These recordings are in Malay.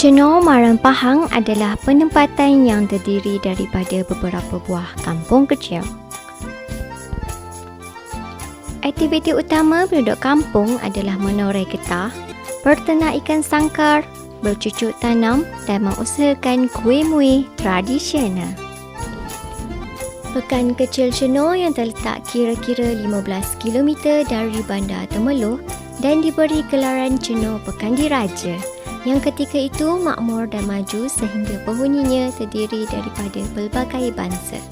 Cenor Marang Pahang adalah penempatan yang terdiri daripada beberapa buah kampung kecil. Aktiviti utama penduduk kampung adalah menoreh getah, berternak ikan sangkar, bercucuk tanam dan mengusahakan kuih-muih tradisional. Pekan Kecil Cenor yang terletak kira-kira 15 km dari Bandar Temeloh dan diberi gelaran Cenor Pekan Diraja, yang ketika itu makmur dan maju sehingga penghuninya terdiri daripada pelbagai bangsa.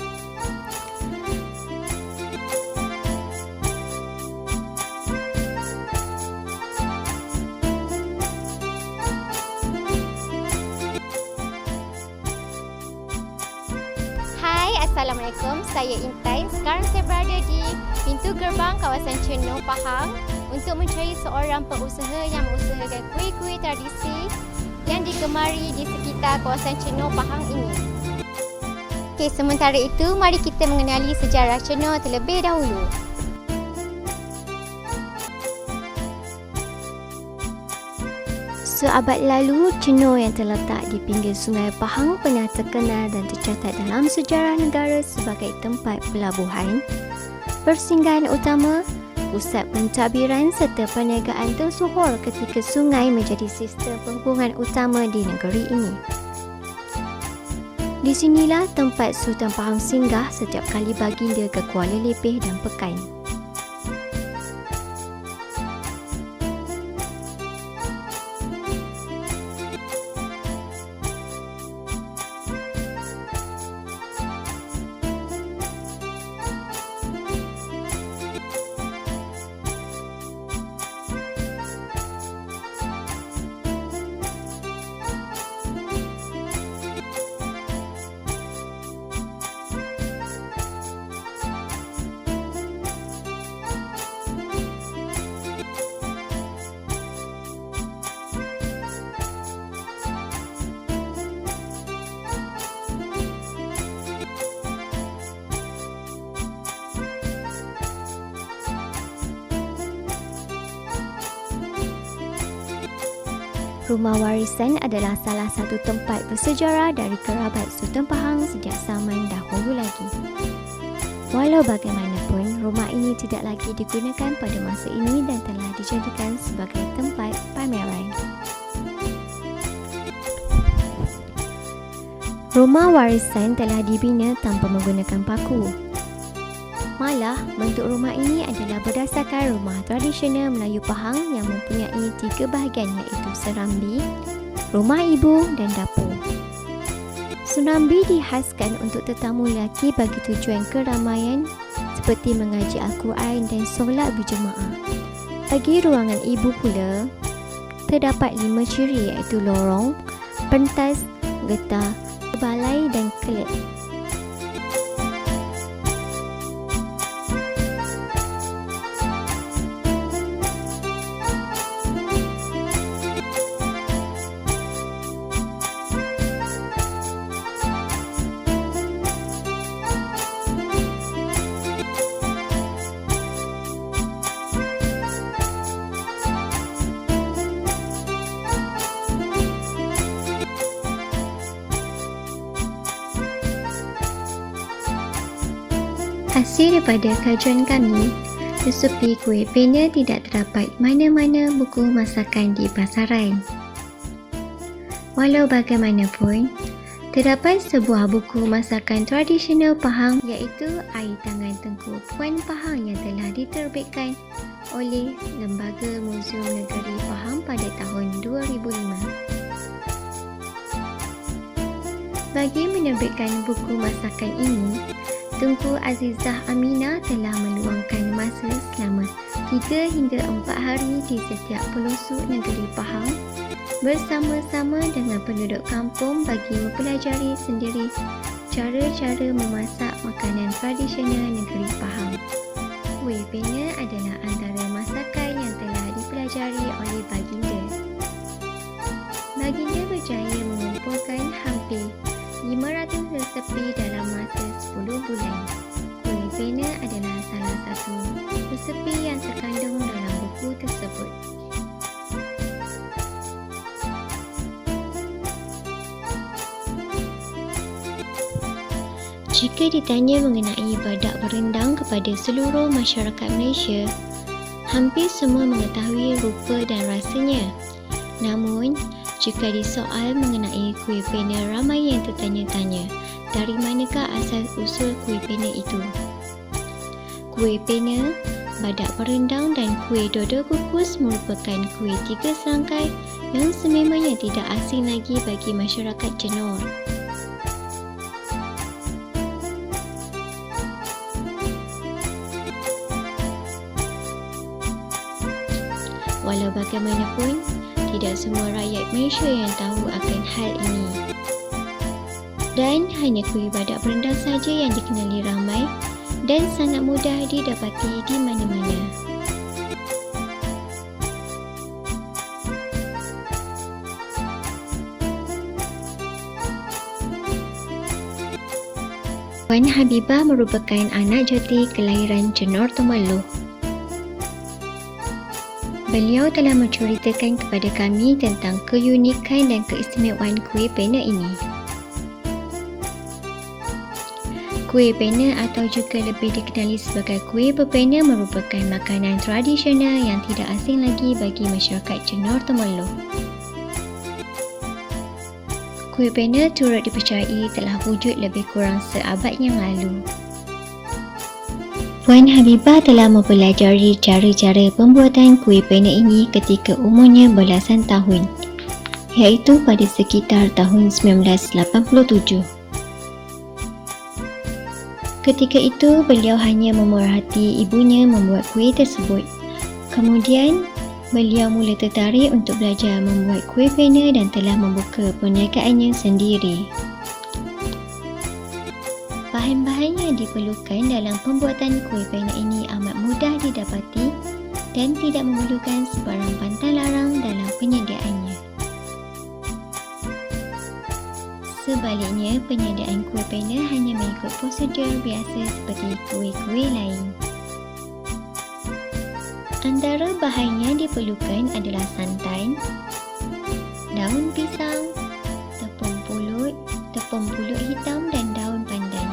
Hai, Assalamualaikum. Saya Intan. Sekarang saya berada di pintu gerbang kawasan Cenor Pahang untuk mencari seorang pengusaha yang mengusahakan kuih-kuih tradisi yang digemari di sekitar kawasan Cenor Pahang ini. Okey, sementara itu mari kita mengenali sejarah Cenor terlebih dahulu. Seabad lalu, Cenor yang terletak di pinggir Sungai Pahang pernah terkenal dan tercatat dalam sejarah negara sebagai tempat pelabuhan, persinggahan utama, pusat pentadbiran serta perniagaan tersohor ketika sungai menjadi sistem penghubungan utama di negeri ini. Di sinilah tempat Sultan Pahang singgah setiap kali baginda ke Kuala Lepeh dan Pekan. Rumah warisan adalah salah satu tempat bersejarah dari kerabat Sultan Pahang sejak zaman dahulu lagi. Walau bagaimanapun, rumah ini tidak lagi digunakan pada masa ini dan telah dijadikan sebagai tempat pameran. Rumah warisan telah dibina tanpa menggunakan paku. Malah, bentuk rumah ini adalah berdasarkan rumah tradisional Melayu Pahang yang mempunyai 3 bahagian iaitu serambi, rumah ibu dan dapur. Serambi dihaskan untuk tetamu lelaki bagi tujuan keramaian seperti mengaji Al-Quran dan solat berjemaah. Bagi ruangan ibu pula, terdapat 5 ciri iaitu lorong, pentas, getah, balai dan kelab. Hasil daripada kajian kami, resepi kuih pena tidak terdapat mana-mana buku masakan di pasaran. Walau bagaimanapun, terdapat sebuah buku masakan tradisional Pahang iaitu Air Tangan Tengku Puan Pahang yang telah diterbitkan oleh Lembaga Muzium Negeri Pahang pada tahun 2005. Bagi menerbitkan buku masakan ini, Tunku Azizah Aminah telah meluangkan masa selama 3 hingga 4 hari di setiap pelosok negeri Pahang bersama-sama dengan penduduk kampung bagi mempelajari sendiri cara-cara memasak makanan tradisional negeri Pahang. Kuih pena adalah antara masakan yang telah dipelajari oleh baginda. Baginda berjaya mengumpulkan hampir 500 resepi dalam masa 10 bulan. Kuih pena adalah salah satu resepi yang terkandung dalam buku tersebut. Jika ditanya mengenai badak berendang kepada seluruh masyarakat Malaysia, hampir semua mengetahui rupa dan rasanya. Namun, jika disoal mengenai kuih pena, ramai yang tertanya-tanya, dari manakah asal usul kuih pena itu? Kuih pena, badak berendang dan kuih dodol kukus merupakan kuih 3 serangkai yang sememangnya tidak asing lagi bagi masyarakat Johor. Walau bagaimanapun, tidak semua rakyat Malaysia yang tahu akan hal ini. Dan hanya kuih badak berendang saja yang dikenali ramai dan sangat mudah didapati di mana-mana. Puan Habibah merupakan anak jati kelahiran Johor Temerloh. Beliau telah menceritakan kepada kami tentang keunikan dan keistimewaan kuih pena ini. Kuih pena atau juga lebih dikenali sebagai kuih berpena merupakan makanan tradisional yang tidak asing lagi bagi masyarakat Johor Temerloh. Kuih pena turut dipercayai telah wujud lebih kurang seabad yang lalu. Puan Habibah telah mempelajari cara-cara pembuatan kuih pena ini ketika umurnya belasan tahun, iaitu pada sekitar tahun 1987. Ketika itu, beliau hanya memerhati ibunya membuat kuih tersebut. Kemudian, beliau mula tertarik untuk belajar membuat kuih pena dan telah membuka perniagaannya sendiri. Bahan-bahan yang diperlukan dalam pembuatan kuih pena ini amat mudah didapati dan tidak memerlukan sebarang pantang larang dalam penyediaannya. Sebaliknya, penyediaan kuih pena hanya mengikut prosedur biasa seperti kuih-kuih lain. Antara bahan yang diperlukan adalah santan, daun pisang, tepung pulut hitam dan daun pandan.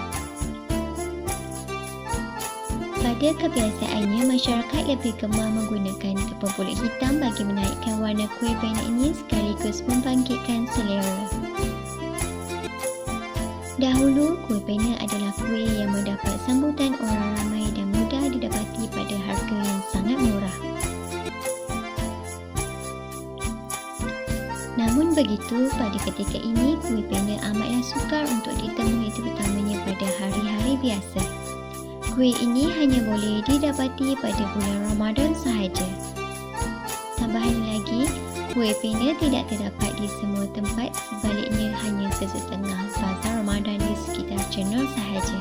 Pada kebiasaannya, masyarakat lebih gemar menggunakan tepung pulut hitam bagi menaikkan warna kuih pena ini sekaligus membangkitkan selera. Dahulu, kuih pena adalah kuih yang mendapat sambutan orang ramai dan mudah didapati pada harga yang sangat murah. Namun begitu, pada ketika ini, kuih pena amatlah sukar untuk ditemui terutamanya pada hari-hari biasa. Kuih ini hanya boleh didapati pada bulan Ramadan sahaja. Tambahan lagi, kuih pena tidak terdapat di semua tempat, sebaliknya hanya sesetengah bazar Ramadan di sekitar Johor sahaja.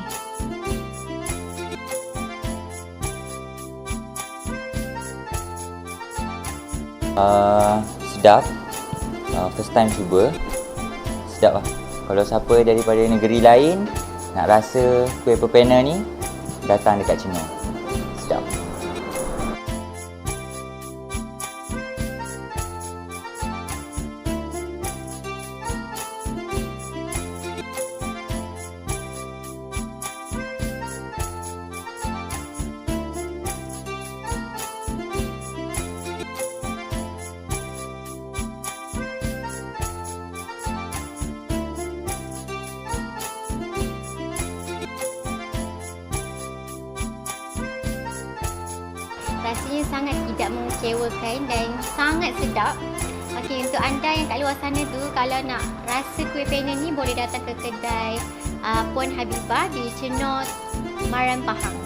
Sedap. First time cuba. Sedap lah. Kalau siapa daripada negeri lain nak rasa kuih pepena ni, datang dekat Johor. Sedap. Rasanya sangat tidak mengecewakan dan sangat sedap. Okey, untuk anda yang kat luar sana tu, kalau nak rasa kuih pena ni boleh datang ke kedai Puan Habibah di Johor Maran Pahang.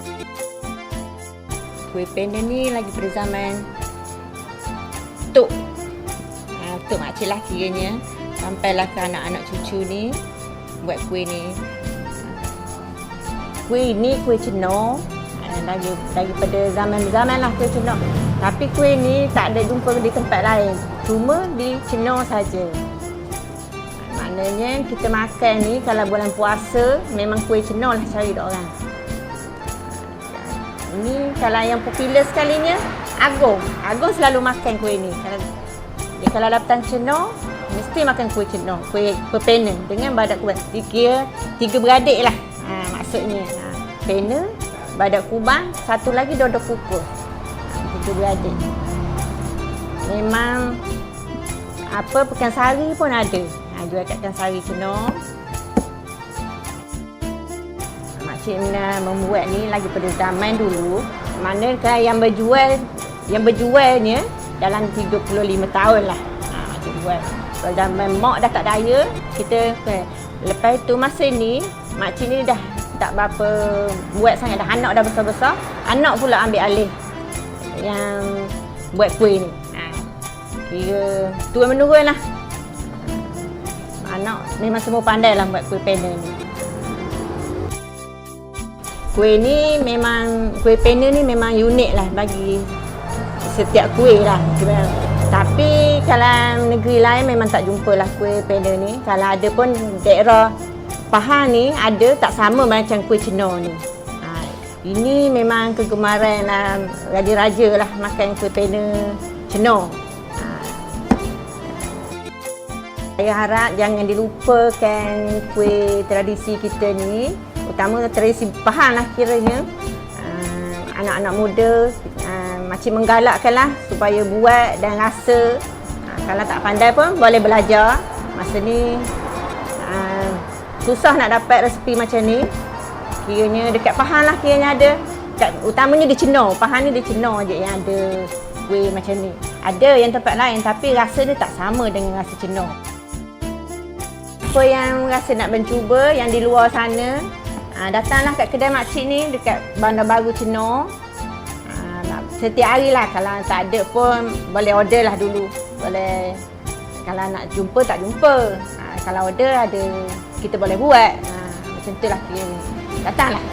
Kuih pena ni lagi pada zaman Tok makcik lah kiranya. Sampailah ke anak-anak cucu ni buat kuih ni. Kuih ni kuih Johor. Daripada zaman-zaman lah kuih Johor. Tapi kuih ni tak ada jumpa di tempat lain. Cuma di Johor saja. Maknanya kita makan ni kalau bulan puasa memang kuih Johor lah cari dok orang. Ini kalau yang popular sekalinya Agong selalu makan kuih ni. Kalau datang Johor mesti makan kuih Johor, kuih pepena dengan badak kuih. Tiga beradik lah. maksudnya. Panel, badak kubang, satu lagi dodok kukus. Kita beradik. Memang apa pekan sari pun ada. Jual kat pekan sari Cina. Makcik Mina membuat ni lagi pada zaman dulu. Manakah yang berjualnya dalam 35 tahun lah. Makcik buat. Kalau zaman mak dah tak daya, kita lepas tu masa ni makcik ni dah tak berapa buat sangat dah, anak dah besar-besar, anak pula ambil alih yang buat kuih ni. Kira turun menurun lah. Anak memang semua pandai lah buat kuih panel ni. Kuih panel ni memang unik lah bagi setiap kuih lah. Tapi kalau negeri lain memang tak jumpa lah kuih panel ni. Kalau ada pun daerah Pahang ni ada tak sama macam kuih Cina ni. Ini memang kegemaran raja-raja lah makan kuih panel Cina. Saya harap jangan dilupakan kuih tradisi kita ni, utama tradisi Pahang lah kiranya. Anak-anak muda makcik menggalakkanlah supaya buat dan rasa. Kalau tak pandai pun boleh belajar. Masa ni susah nak dapat resepi macam ni. Kiranya dekat Pahang lah kiranya ada. Utamanya di Cina. Pahang ni di Cina je yang ada kuih macam ni. Ada yang tempat lain tapi rasa dia tak sama dengan rasa Cina. Apa yang rasa nak mencuba yang di luar sana, datanglah kat kedai makcik ni dekat Bandar Baru Cina. Setiap hari lah, kalau tak ada pun boleh order lah dulu. Boleh, kalau nak jumpa tak jumpa. Kalau order ada, kita boleh buat. Macam tu lah kira ni. Datanglah.